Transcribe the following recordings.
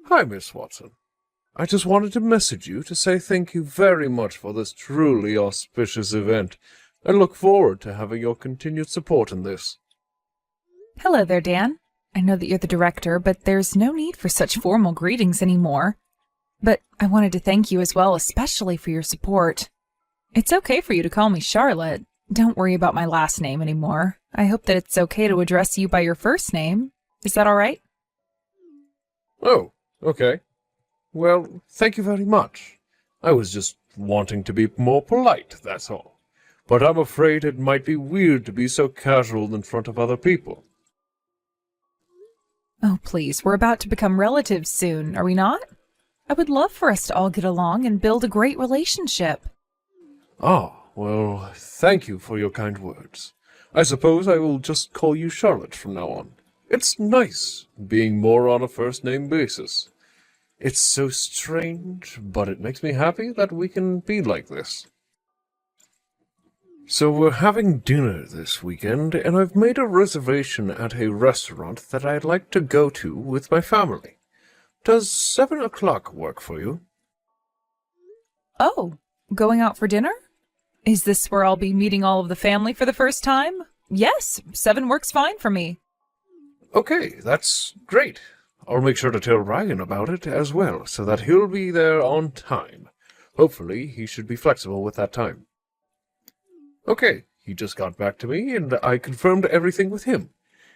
Hi, Miss Watson. I just wanted to message you to say thank you very much for this truly auspicious event. I look forward to having your continued support in this. Hello there, Dan. I know that you're the director, but there's no need for such formal greetings anymore. But I wanted to thank you as well, especially for your support. It's okay for you to call me Charlotte. Don't worry about my last name anymore. I hope that it's okay to address you by your first name. Is that all right? Oh, okay. Well, thank you very much. I was just wanting to be more polite, that's all. But I'm afraid it might be weird to be so casual in front of other people. Oh, please, we're about to become relatives soon, are we not? I would love for us to all get along and build a great relationship. Ah, well, thank you for your kind words. I suppose I will just call you Charlotte from now on. It's nice being more on a first-name basis. It's so strange, but it makes me happy that we can be like this. So we're having dinner this weekend, and I've made a reservation at a restaurant that I'd like to go to with my family. Does 7 o'clock work for you? Oh, going out for dinner? Is this where I'll be meeting all of the family for the first time? Yes, 7 works fine for me. Okay, that's great. I'll make sure to tell Ryan about it as well, so that he'll be there on time. Hopefully, he should be flexible with that time. Okay, he just got back to me, and I confirmed everything with him.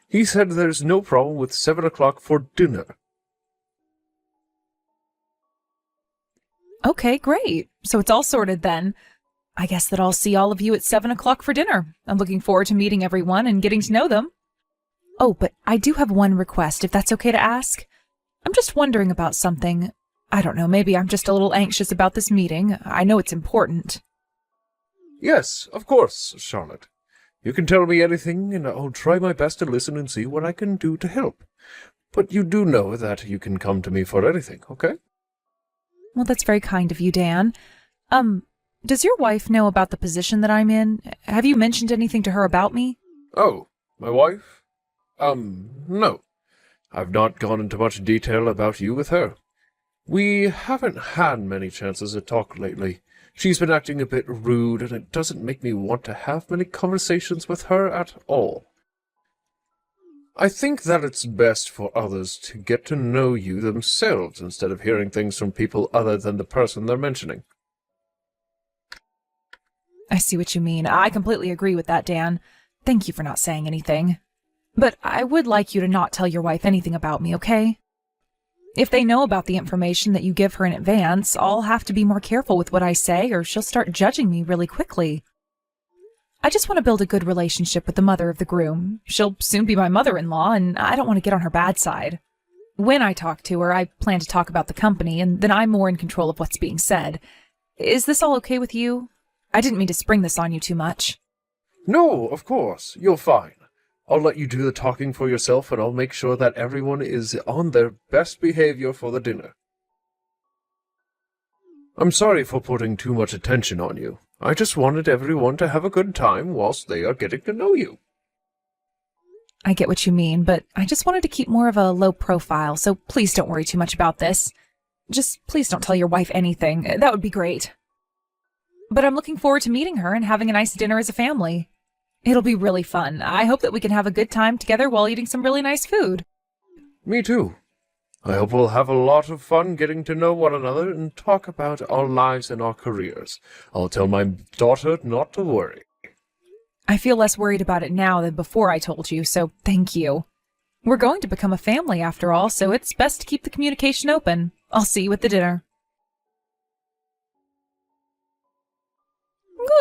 He said there's no problem with 7 o'clock for dinner. Okay, great. So it's all sorted then. I guess that I'll see all of you at 7 o'clock for dinner. I'm looking forward to meeting everyone and getting to know them. Oh, but I do have one request, if that's okay to ask. I'm just wondering about something. I don't know, maybe I'm just a little anxious about this meeting. I know it's important. Yes, of course, Charlotte. You can tell me anything, and I'll try my best to listen and see what I can do to help. But you do know that you can come to me for anything, okay? Well, that's very kind of you, Dan. Does your wife know about the position that I'm in? Have you mentioned anything to her about me? Oh, my wife? No. I've not gone into much detail about you with her. We haven't had many chances to talk lately. She's been acting a bit rude, and it doesn't make me want to have many conversations with her at all. I think that it's best for others to get to know you themselves instead of hearing things from people other than the person they're mentioning. I see what you mean. I completely agree with that, Dan. Thank you for not saying anything. But I would like you to not tell your wife anything about me, okay? If they know about the information that you give her in advance, I'll have to be more careful with what I say, or she'll start judging me really quickly. I just want to build a good relationship with the mother of the groom. She'll soon be my mother-in-law, and I don't want to get on her bad side. When I talk to her, I plan to talk about the company, and then I'm more in control of what's being said. Is this all okay with you? I didn't mean to spring this on you too much. No, of course. You're fine. I'll let you do the talking for yourself, and I'll make sure that everyone is on their best behavior for the dinner. I'm sorry for putting too much attention on you. I just wanted everyone to have a good time whilst they are getting to know you. I get what you mean, but I just wanted to keep more of a low profile, so please don't worry too much about this. Just please don't tell your wife anything. That would be great. But I'm looking forward to meeting her and having a nice dinner as a family. It'll be really fun. I hope that we can have a good time together while eating some really nice food. Me too. I hope we'll have a lot of fun getting to know one another and talk about our lives and our careers. I'll tell my daughter not to worry. I feel less worried about it now than before I told you, so thank you. We're going to become a family after all, so it's best to keep the communication open. I'll see you at the dinner.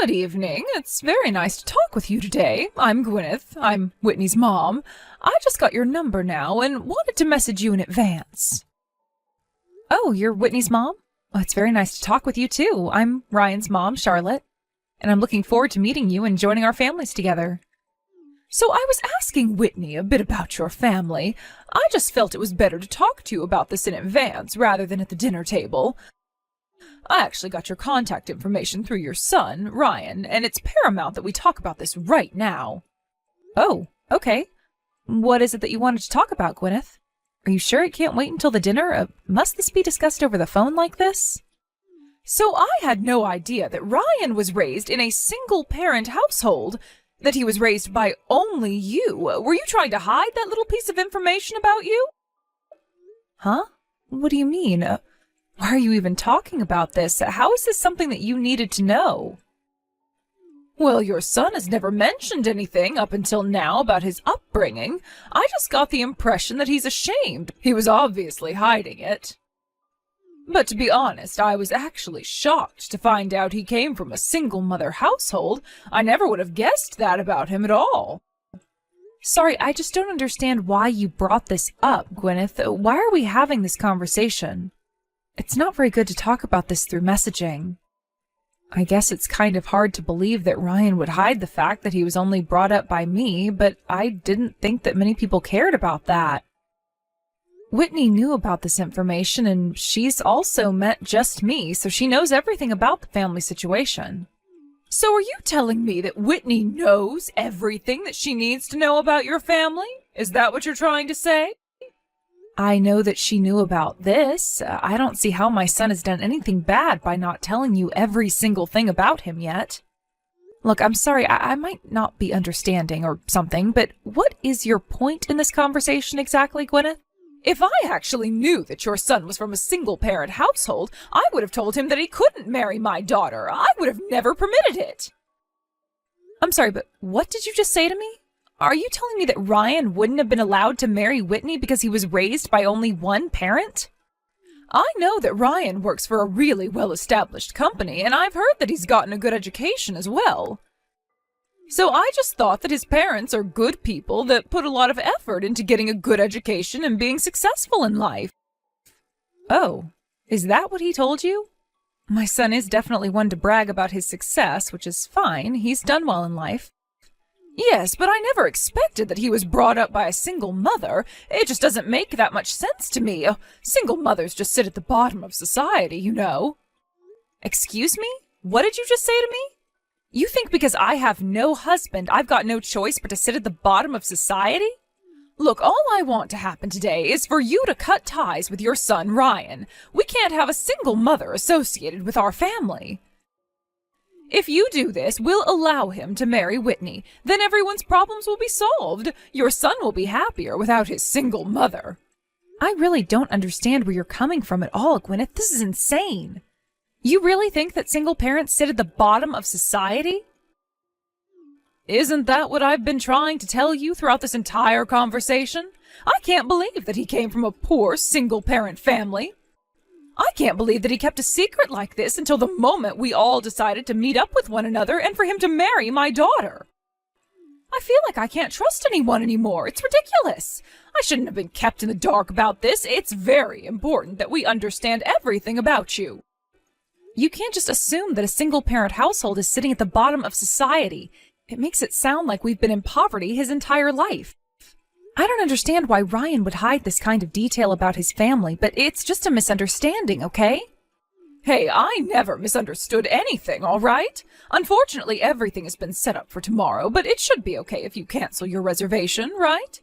Good evening. It's very nice to talk with you today. I'm Gwyneth. I'm Whitney's mom. I just got your number now and wanted to message you in advance. Oh, you're Whitney's mom? Well, it's very nice to talk with you, too. I'm Ryan's mom, Charlotte, and I'm looking forward to meeting you and joining our families together. So I was asking Whitney a bit about your family. I just felt it was better to talk to you about this in advance rather than at the dinner table. I actually got your contact information through your son, Ryan, and it's paramount that we talk about this right now. Oh, okay. What is it that you wanted to talk about, Gwyneth? Are you sure it can't wait until the dinner? Must this be discussed over the phone like this? So I had no idea that Ryan was raised in a single-parent household, that he was raised by only you. Were you trying to hide that little piece of information about you? Huh? What do you mean? Why are you even talking about this? How is this something that you needed to know? Well, your son has never mentioned anything up until now about his upbringing. I just got the impression that he's ashamed. He was obviously hiding it. But to be honest, I was actually shocked to find out he came from a single-mother household. I never would have guessed that about him at all. Sorry, I just don't understand why you brought this up, Gwyneth. Why are we having this conversation? It's not very good to talk about this through messaging. I guess it's kind of hard to believe that Ryan would hide the fact that he was only brought up by me, but I didn't think that many people cared about that. Whitney knew about this information, and she's also met just me, so she knows everything about the family situation. So are you telling me that Whitney knows everything that she needs to know about your family? Is that what you're trying to say? I know that she knew about this. I don't see how my son has done anything bad by not telling you every single thing about him yet. Look, I'm sorry, I might not be understanding or something, but what is your point in this conversation exactly, Gwyneth? If I actually knew that your son was from a single-parent household, I would have told him that he couldn't marry my daughter. I would have never permitted it. I'm sorry, but what did you just say to me? Are you telling me that Ryan wouldn't have been allowed to marry Whitney because he was raised by only one parent? I know that Ryan works for a really well-established company, and I've heard that he's gotten a good education as well. So I just thought that his parents are good people that put a lot of effort into getting a good education and being successful in life. Oh, is that what he told you? My son is definitely one to brag about his success, which is fine. He's done well in life. Yes, but I never expected that he was brought up by a single mother. It just doesn't make that much sense to me. Single mothers just sit at the bottom of society, you know. Excuse me? What did you just say to me? You think because I have no husband, I've got no choice but to sit at the bottom of society? Look, all I want to happen today is for you to cut ties with your son, Ryan. We can't have a single mother associated with our family. If you do this, we'll allow him to marry Whitney. Then everyone's problems will be solved. Your son will be happier without his single mother. I really don't understand where you're coming from at all, Gwyneth. This is insane. You really think that single parents sit at the bottom of society? Isn't that what I've been trying to tell you throughout this entire conversation? I can't believe that he came from a poor single-parent family. I can't believe that he kept a secret like this until the moment we all decided to meet up with one another and for him to marry my daughter. I feel like I can't trust anyone anymore. It's ridiculous. I shouldn't have been kept in the dark about this. It's very important that we understand everything about you. You can't just assume that a single-parent household is sitting at the bottom of society. It makes it sound like we've been in poverty his entire life. I don't understand why Ryan would hide this kind of detail about his family, but it's just a misunderstanding, okay? Hey, I never misunderstood anything, all right? Unfortunately, everything has been set up for tomorrow, but it should be okay if you cancel your reservation, right?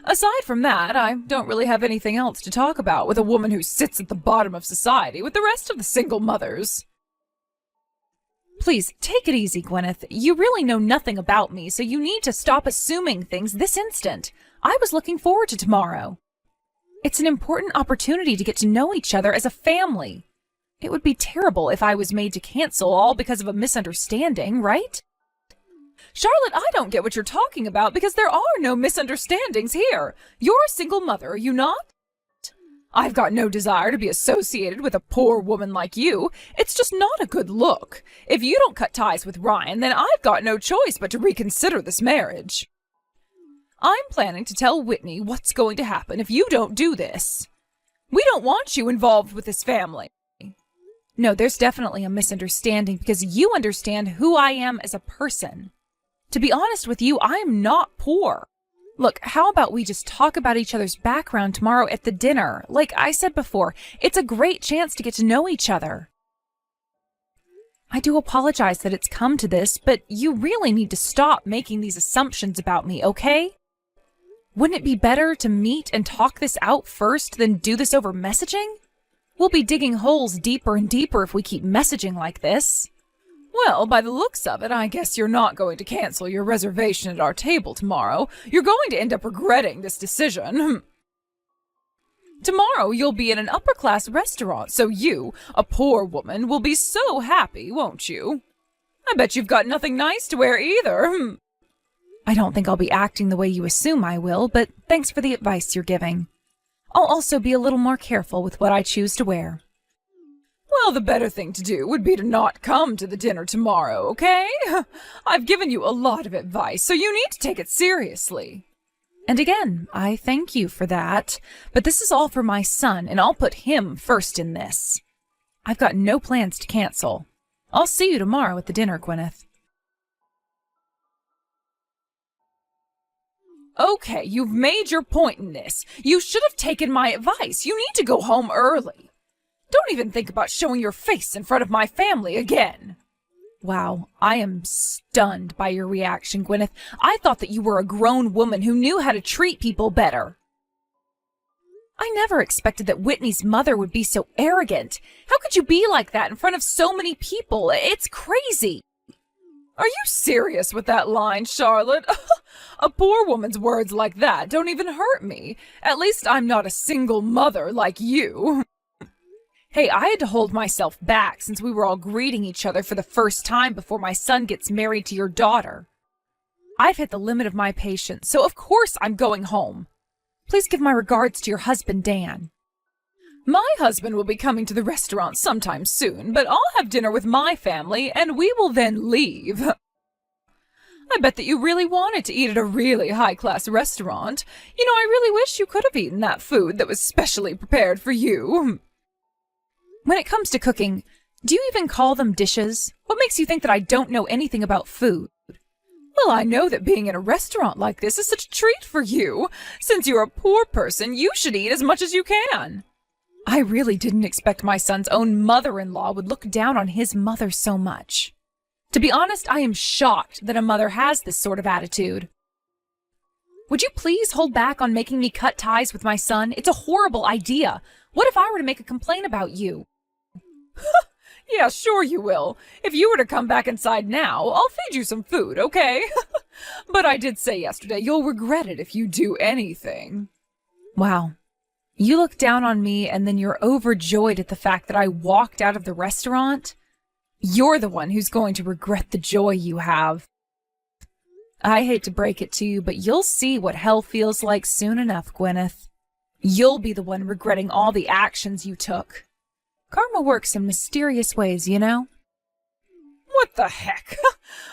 Aside from that, I don't really have anything else to talk about with a woman who sits at the bottom of society with the rest of the single mothers. Please, take it easy, Gwyneth. You really know nothing about me, so you need to stop assuming things this instant. I was looking forward to tomorrow. It's an important opportunity to get to know each other as a family. It would be terrible if I was made to cancel all because of a misunderstanding, right? Charlotte, I don't get what you're talking about because there are no misunderstandings here. You're a single mother, are you not? I've got no desire to be associated with a poor woman like you. It's just not a good look. If you don't cut ties with Ryan, then I've got no choice but to reconsider this marriage. I'm planning to tell Whitney what's going to happen if you don't do this. We don't want you involved with this family. No, there's definitely a misunderstanding because you understand who I am as a person. To be honest with you, I'm not poor. Look, how about we just talk about each other's background tomorrow at the dinner? Like I said before, it's a great chance to get to know each other. I do apologize that it's come to this, but you really need to stop making these assumptions about me, okay? Wouldn't it be better to meet and talk this out first than do this over messaging? We'll be digging holes deeper and deeper if we keep messaging like this. Well, by the looks of it, I guess you're not going to cancel your reservation at our table tomorrow. You're going to end up regretting this decision. Tomorrow you'll be in an upper-class restaurant, so you, a poor woman, will be so happy, won't you? I bet you've got nothing nice to wear either. I don't think I'll be acting the way you assume I will, but thanks for the advice you're giving. I'll also be a little more careful with what I choose to wear. Well, the better thing to do would be to not come to the dinner tomorrow, okay? I've given you a lot of advice, so you need to take it seriously. And again, I thank you for that, but this is all for my son, and I'll put him first in this. I've got no plans to cancel. I'll see you tomorrow at the dinner, Gwyneth. Okay, you've made your point in this. You should have taken my advice. You need to go home early. Don't even think about showing your face in front of my family again. Wow, I am stunned by your reaction, Gwyneth. I thought that you were a grown woman who knew how to treat people better. I never expected that Whitney's mother would be so arrogant. How could you be like that in front of so many people? It's crazy. Are you serious with that line, Charlotte? A poor woman's words like that don't even hurt me. At least I'm not a single mother like you. Hey, I had to hold myself back since we were all greeting each other for the first time before my son gets married to your daughter. I've hit the limit of my patience, so of course I'm going home. Please give my regards to your husband, Dan. My husband will be coming to the restaurant sometime soon, but I'll have dinner with my family, and we will then leave. I bet that you really wanted to eat at a really high-class restaurant. You know, I really wish you could have eaten that food that was specially prepared for you. When it comes to cooking, do you even call them dishes? What makes you think that I don't know anything about food? Well, I know that being in a restaurant like this is such a treat for you. Since you're a poor person, you should eat as much as you can. I really didn't expect my son's own mother-in-law would look down on his mother so much. To be honest, I am shocked that a mother has this sort of attitude. Would you please hold back on making me cut ties with my son? It's a horrible idea. What if I were to make a complaint about you? Yeah, sure you will. If you were to come back inside now, I'll feed you some food, okay? But I did say yesterday you'll regret it if you do anything. Wow. You look down on me and then you're overjoyed at the fact that I walked out of the restaurant? You're the one who's going to regret the joy you have. I hate to break it to you, but you'll see what hell feels like soon enough, Gwyneth. You'll be the one regretting all the actions you took. Karma works in mysterious ways, you know? What the heck?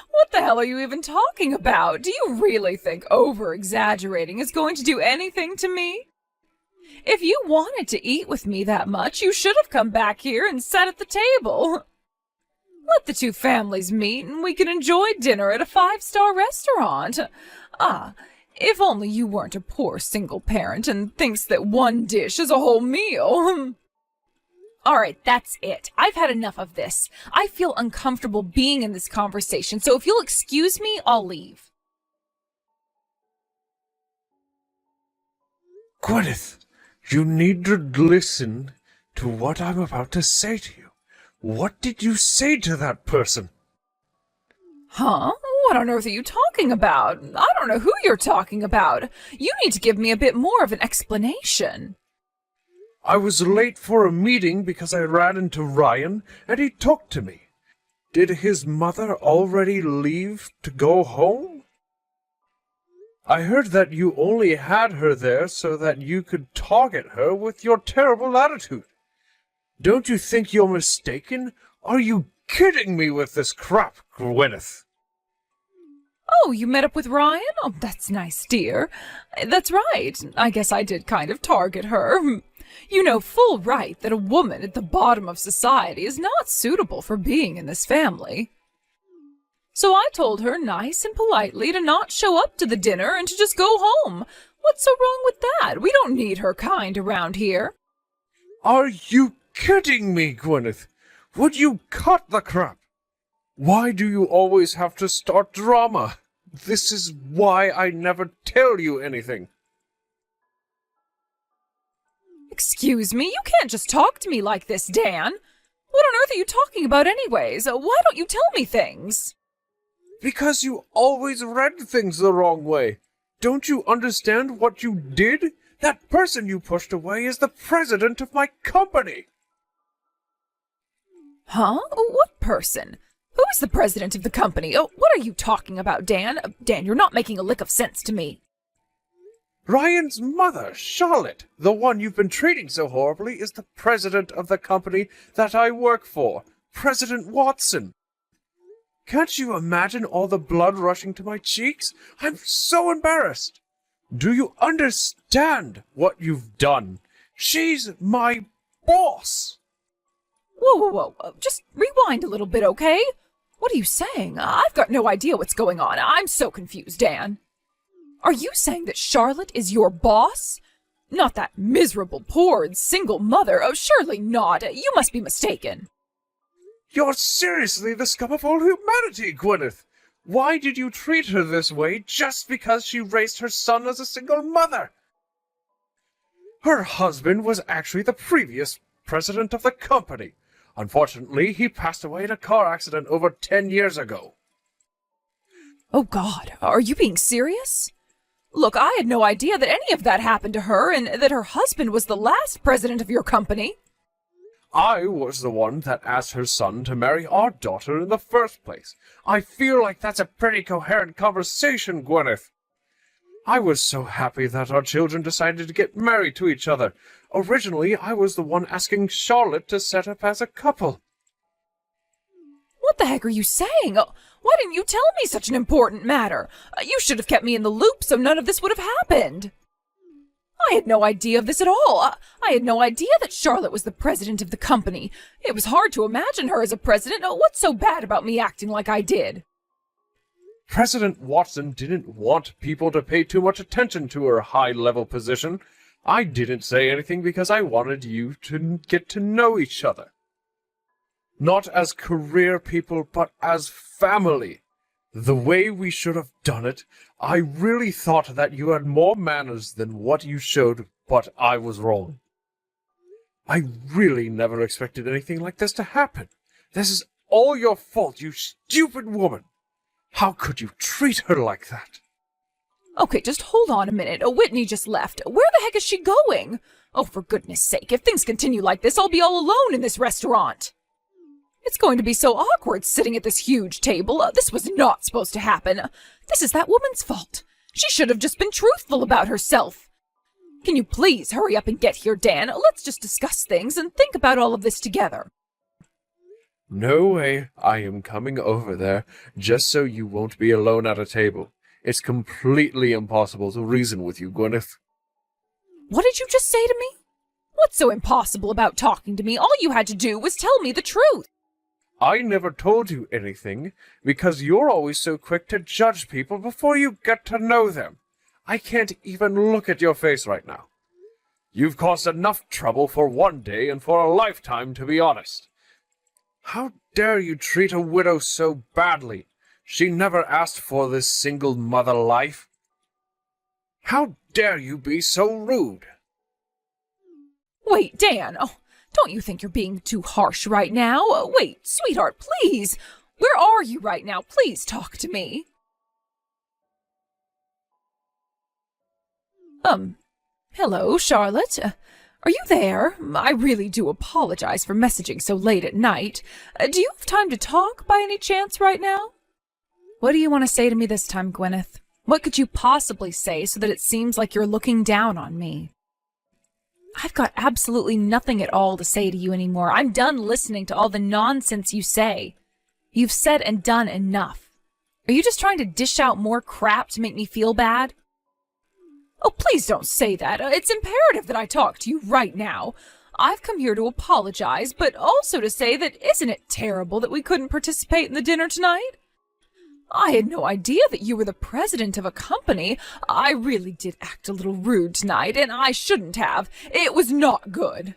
What the hell are you even talking about? Do you really think over-exaggerating is going to do anything to me? If you wanted to eat with me that much, you should have come back here and sat at the table. Let the two families meet and we can enjoy dinner at a 5-star restaurant. Ah, if only you weren't a poor single parent and thinks that one dish is a whole meal. All right, that's it. I've had enough of this. I feel uncomfortable being in this conversation, so if you'll excuse me, I'll leave. Gwyneth, you need to listen to what I'm about to say to you. What did you say to that person? Huh? What on earth are you talking about? I don't know who you're talking about. You need to give me a bit more of an explanation. I was late for a meeting because I ran into Ryan, and he talked to me. Did his mother already leave to go home? I heard that you only had her there so that you could target her with your terrible attitude. Don't you think you're mistaken? Are you kidding me with this crap, Gwyneth? Oh, you met up with Ryan? Oh, that's nice, dear. That's right. I guess I did kind of target her. You know full right that a woman at the bottom of society is not suitable for being in this family. So I told her nice and politely to not show up to the dinner and to just go home. What's so wrong with that? We don't need her kind around here. Are you kidding me, Gwyneth? Would you cut the crap? Why do you always have to start drama? This is why I never tell you anything. Excuse me, you can't just talk to me like this, Dan. What on earth are you talking about anyways? Why don't you tell me things? Because you always read things the wrong way. Don't you understand what you did? That person you pushed away is the president of my company. Huh? What person? Who is the president of the company? What are you talking about, Dan? Dan, you're not making a lick of sense to me. Ryan's mother, Charlotte, the one you've been treating so horribly, is the president of the company that I work for, President Watson. Can't you imagine all the blood rushing to my cheeks? I'm so embarrassed. Do you understand what you've done? She's my boss. Whoa. Just rewind a little bit, okay? What are you saying? I've got no idea what's going on. I'm so confused, Dan. Are you saying that Charlotte is your boss? Not that miserable, poor, single mother. Oh, surely not. You must be mistaken. You're seriously the scum of all humanity, Gwyneth. Why did you treat her this way just because she raised her son as a single mother? Her husband was actually the previous president of the company. Unfortunately, he passed away in a car accident over 10 years ago. Oh, God. Are you being serious? Look, I had no idea that any of that happened to her and that her husband was the last president of your company. I was the one that asked her son to marry our daughter in the first place. I feel like that's a pretty coherent conversation, Gwyneth. I was so happy that our children decided to get married to each other. Originally, I was the one asking Charlotte to set up as a couple. What the heck are you saying? Why didn't you tell me such an important matter? You should have kept me in the loop so none of this would have happened. I had no idea of this at all. I had no idea that Charlotte was the president of the company. It was hard to imagine her as a president. What's so bad about me acting like I did? President Watson didn't want people to pay too much attention to her high-level position. I didn't say anything because I wanted you to get to know each other. Not as career people, but as family. The way we should have done it, I really thought that you had more manners than what you showed, but I was wrong. I really never expected anything like this to happen. This is all your fault, you stupid woman. How could you treat her like that? Okay, just hold on a minute. Whitney just left. Where the heck is she going? Oh, for goodness sake, if things continue like this, I'll be all alone in this restaurant. It's going to be so awkward sitting at this huge table. This was not supposed to happen. This is that woman's fault. She should have just been truthful about herself. Can you please hurry up and get here, Dan? Let's just discuss things and think about all of this together. No way. I am coming over there just so you won't be alone at a table. It's completely impossible to reason with you, Gwyneth. What did you just say to me? What's so impossible about talking to me? All you had to do was tell me the truth. I never told you anything because you're always so quick to judge people before you get to know them. I can't even look at your face right now. You've caused enough trouble for one day and for a lifetime, to be honest. How dare you treat a widow so badly? She never asked for this single mother life. How dare you be so rude? Wait, Dan. Oh, don't you think you're being too harsh right now? Wait, sweetheart, please. Where are you right now? Please talk to me. Hello, Charlotte. Are you there? I really do apologize for messaging so late at night. Do you have time to talk by any chance right now? What do you want to say to me this time, Gwyneth? What could you possibly say so that it seems like you're looking down on me? I've got absolutely nothing at all to say to you anymore. I'm done listening to all the nonsense you say. You've said and done enough. Are you just trying to dish out more crap to make me feel bad? Oh, please don't say that. It's imperative that I talk to you right now. I've come here to apologize, but also to say that isn't it terrible that we couldn't participate in the dinner tonight? I had no idea that you were the president of a company. I really did act a little rude tonight, and I shouldn't have. It was not good.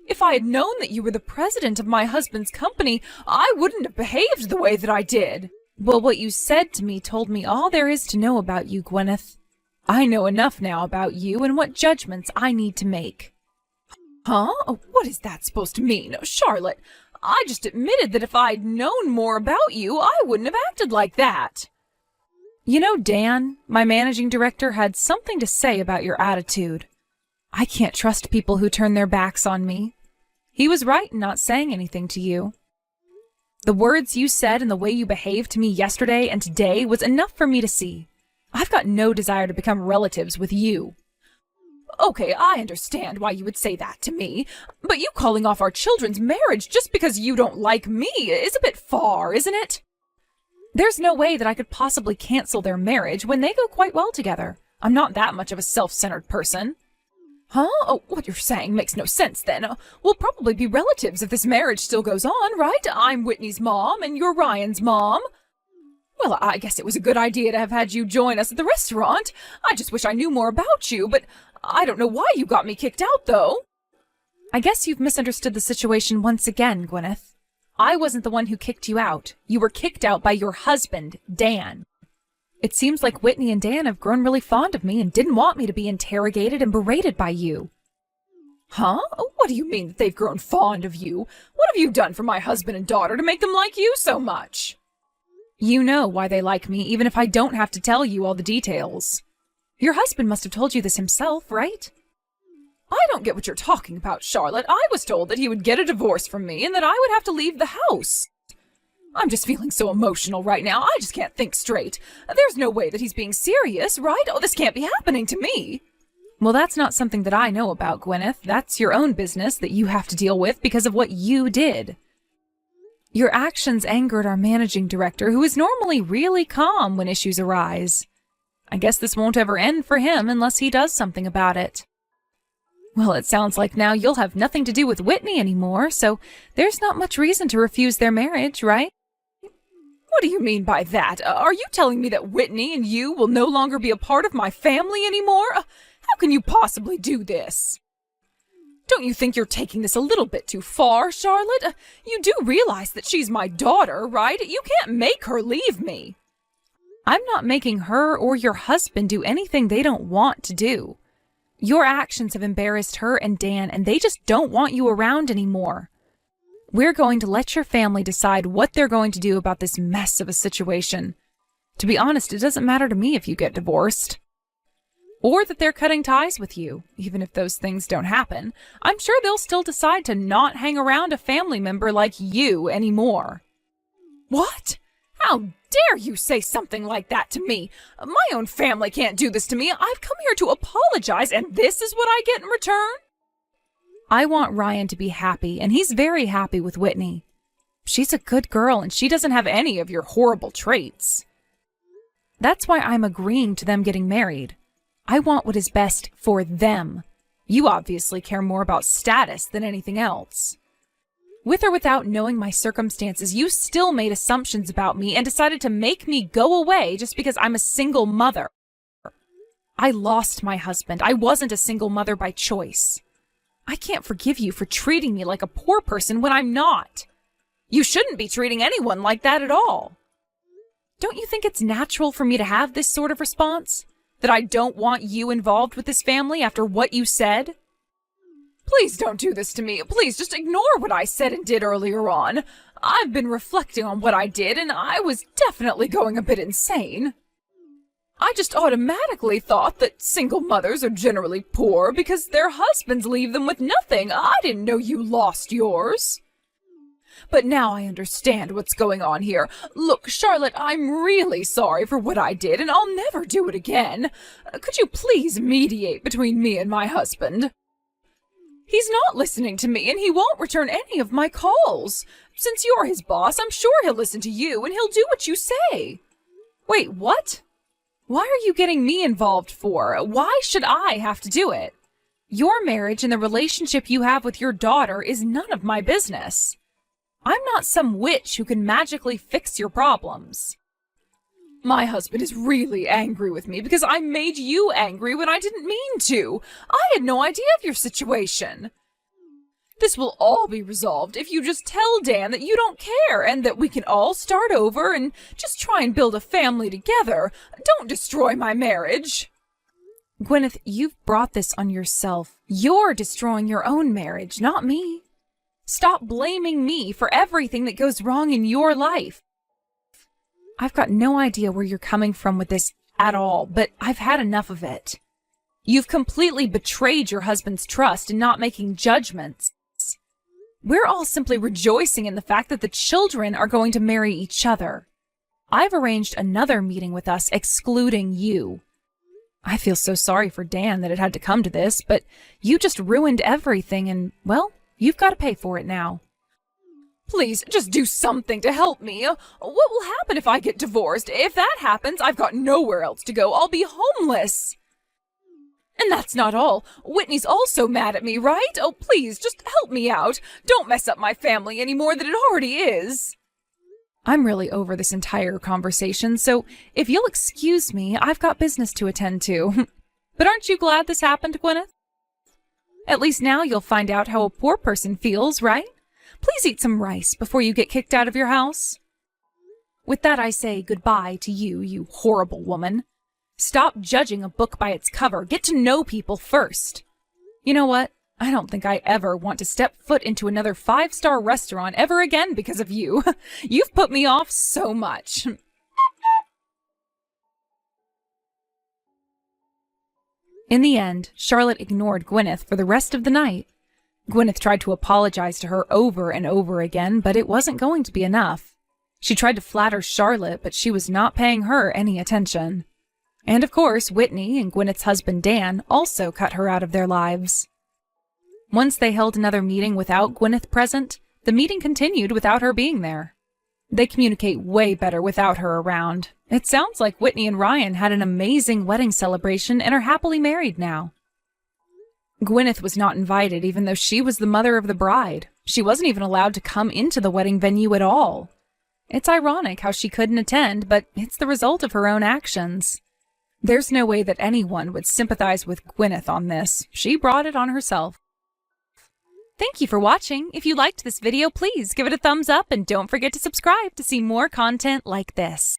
If I had known that you were the president of my husband's company, I wouldn't have behaved the way that I did. Well, what you said to me told me all there is to know about you, Gwyneth. I know enough now about you and what judgments I need to make. Huh? What is that supposed to mean? Charlotte, I just admitted that if I'd known more about you, I wouldn't have acted like that. You know, Dan, my managing director, had something to say about your attitude. I can't trust people who turn their backs on me. He was right in not saying anything to you. The words you said and the way you behaved to me yesterday and today was enough for me to see. I've got no desire to become relatives with you. Okay, I understand why you would say that to me, but you calling off our children's marriage just because you don't like me is a bit far, isn't it? There's no way that I could possibly cancel their marriage when they go quite well together. I'm not that much of a self-centered person. Huh? Oh, what you're saying makes no sense then. We'll probably be relatives if this marriage still goes on, right? I'm Whitney's mom and you're Ryan's mom. Well, I guess it was a good idea to have had you join us at the restaurant. I just wish I knew more about you, but I don't know why you got me kicked out, though. I guess you've misunderstood the situation once again, Gwyneth. I wasn't the one who kicked you out. You were kicked out by your husband, Dan. It seems like Whitney and Dan have grown really fond of me and didn't want me to be interrogated and berated by you. Huh? What do you mean that they've grown fond of you? What have you done for my husband and daughter to make them like you so much? You know why they like me, even if I don't have to tell you all the details. Your husband must have told you this himself, right? I don't get what you're talking about, Charlotte. I was told that he would get a divorce from me and that I would have to leave the house. I'm just feeling so emotional right now. I just can't think straight. There's no way that he's being serious, right? Oh, this can't be happening to me. Well, that's not something that I know about, Gwyneth. That's your own business that you have to deal with because of what you did. Your actions angered our managing director, who is normally really calm when issues arise. I guess this won't ever end for him unless he does something about it. Well, it sounds like now you'll have nothing to do with Whitney anymore, so there's not much reason to refuse their marriage, right? What do you mean by that? Are you telling me that Whitney and you will no longer be a part of my family anymore? How can you possibly do this? Don't you think you're taking this a little bit too far, Charlotte? You do realize that she's my daughter, right? You can't make her leave me. I'm not making her or your husband do anything they don't want to do. Your actions have embarrassed her and Dan, and they just don't want you around anymore. We're going to let your family decide what they're going to do about this mess of a situation. To be honest, it doesn't matter to me if you get divorced. Or that they're cutting ties with you. Even if those things don't happen, I'm sure they'll still decide to not hang around a family member like you anymore. What? How dare you say something like that to me? My own family can't do this to me. I've come here to apologize, and this is what I get in return? I want Ryan to be happy, and he's very happy with Whitney. She's a good girl, and she doesn't have any of your horrible traits. That's why I'm agreeing to them getting married. I want what is best for them. You obviously care more about status than anything else. With or without knowing my circumstances, you still made assumptions about me and decided to make me go away just because I'm a single mother. I lost my husband. I wasn't a single mother by choice. I can't forgive you for treating me like a poor person when I'm not. You shouldn't be treating anyone like that at all. Don't you think it's natural for me to have this sort of response? That I don't want you involved with this family after what you said? Please don't do this to me. Please just ignore what I said and did earlier on. I've been reflecting on what I did, and I was definitely going a bit insane. I just automatically thought that single mothers are generally poor because their husbands leave them with nothing. I didn't know you lost yours. But now I understand what's going on here. Look, Charlotte, I'm really sorry for what I did, and I'll never do it again. Could you please mediate between me and my husband? He's not listening to me, and he won't return any of my calls. Since you're his boss, I'm sure he'll listen to you, and he'll do what you say. Wait, what? Why are you getting me involved for? Why should I have to do it? Your marriage and the relationship you have with your daughter is none of my business. I'm not some witch who can magically fix your problems. My husband is really angry with me because I made you angry when I didn't mean to. I had no idea of your situation. This will all be resolved if you just tell Dan that you don't care and that we can all start over and just try and build a family together. Don't destroy my marriage. Gwyneth, you've brought this on yourself. You're destroying your own marriage, not me. Stop blaming me for everything that goes wrong in your life. I've got no idea where you're coming from with this at all, but I've had enough of it. You've completely betrayed your husband's trust in not making judgments. We're all simply rejoicing in the fact that the children are going to marry each other. I've arranged another meeting with us excluding you. I feel so sorry for Dan that it had to come to this, but you just ruined everything and, well, you've got to pay for it now. Please, just do something to help me. What will happen if I get divorced? If that happens, I've got nowhere else to go. I'll be homeless. And that's not all. Whitney's also mad at me, right? Oh, please, just help me out. Don't mess up my family any more than it already is. I'm really over this entire conversation, so if you'll excuse me, I've got business to attend to. But aren't you glad this happened, Gwyneth? At least now you'll find out how a poor person feels, right? Please eat some rice before you get kicked out of your house. With that, I say goodbye to you, you horrible woman. Stop judging a book by its cover. Get to know people first. You know what? I don't think I ever want to step foot into another 5-star restaurant ever again because of you. You've put me off so much. In the end, Charlotte ignored Gwyneth for the rest of the night. Gwyneth tried to apologize to her over and over again, but it wasn't going to be enough. She tried to flatter Charlotte, but she was not paying her any attention. And of course, Whitney and Gwyneth's husband Dan also cut her out of their lives. Once they held another meeting without Gwyneth present, the meeting continued without her being there. They communicate way better without her around. It sounds like Whitney and Ryan had an amazing wedding celebration and are happily married now. Gwyneth was not invited even though she was the mother of the bride. She wasn't even allowed to come into the wedding venue at all. It's ironic how she couldn't attend, but it's the result of her own actions. There's no way that anyone would sympathize with Gwyneth on this. She brought it on herself. Thank you for watching. If you liked this video, please give it a thumbs up and don't forget to subscribe to see more content like this.